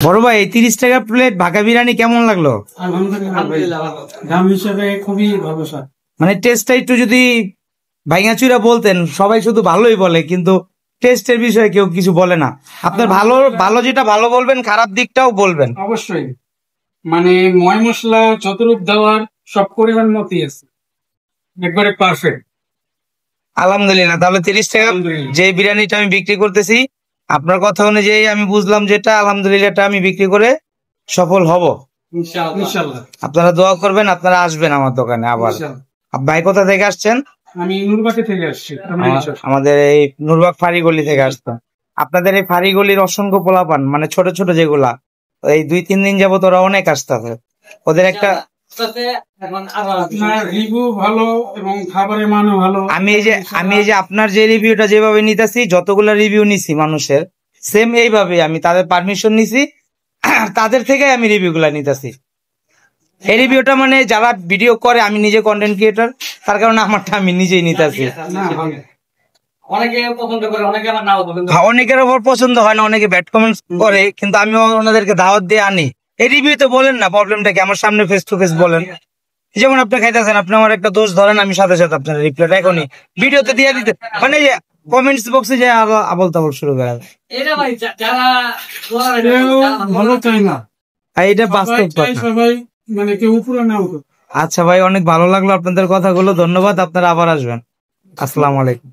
বড় ভাই, 30 টাকা প্লেট ভাকা বিরিয়ানি কেমন লাগলো? আলহামদুলিল্লাহ ভালো। দাম হিসেবে খুবই ভালো স্যার। মানে টেস্টটা একটু যদি ভাইঙাচুরা বলতেন। সবাই শুধু ভালোই বলে, কিন্তু টেস্টের বিষয়ে কেউ কিছু বলে না। আপনার ভালো ভালো যেটা ভালো বলবেন, খারাপ দিকটাও বলবেন। অবশ্যই মানে ময় মশলা যতটুক দেওয়ার সব পরিমাণ মতই আছে, একবারে পারফেক্ট। আলহামদুলিল্লাহ। তাহলে 30 টাকা যে বিরিয়ানিটা আমি বিক্রি করতেছি, আপনার কথা অনুযায়ী আমি বুঝলাম যেটা আলহামদুলিল্লাহ এটা আমি বিক্রি করে সফল হব। ইনশাআল্লাহ। আপনারা দোয়া করবেন, আপনারা আসবেন আমার দোকানে আবার। ভাই কোথা থেকে আসছেন? আমি নুরবাটি থেকে আসছি। আমাদের এই নুরবাগ ফাঁড়িগলি থেকে আসতাম। আপনাদের এই ফাঁড়িগলির অসংখ্য পোলাপান, মানে ছোট ছোট যেগুলা, এই 2-3 দিন যাবত ওরা অনেক আসতেছে। ওদের একটা আপনার রিভিউ ভালো এবং খাবারের মানও ভালো। আমি এই যে আপনার যে রিভিউটা যেভাবে নিতেছি, যতগুলা রিভিউ নিছি মানুষের, সেম এইভাবে আমি তাদের পারমিশন নিছি, তাদের থেকে আমি রিভিউ গুলা নিতেছি। এই রিভিউটা মানে যারা ভিডিও করে, আমি নিজে কন্টেন্ট ক্রিয়েটর, তার কারণে আমারটা আমি নিজেই নিতেছি। অনেকের ওপর পছন্দ হয় না, অনেকে ব্যাড কমেন্টস করে, কিন্তু আমি ওনাদেরকে দাওয়াত দিয়ে আনি। এই রিভিউতে বলেন না প্রবলেমটা কি, আমার সামনে ফেস টু ফেস বলেন। যেমন আপনি খাইতেছেন, আপনি আমার একটা দোষ ধরেন, আমি সাথে সাথে আপনার রিপ্লাইটা এখনই ভিডিওতে দিয়ে দিতে, মানে যে কমেন্টস বক্সে যে আবল তাবল শুরু করে। ভালো চাই না, এটা বাস্তব কথা। সবাই মানে কেউ উপরে না উঠুক। আচ্ছা ভাই, অনেক ভালো লাগলো আপনাদের কথাগুলো, ধন্যবাদ। আপনারা আবার আসবেন। আসসালামু আলাইকুম।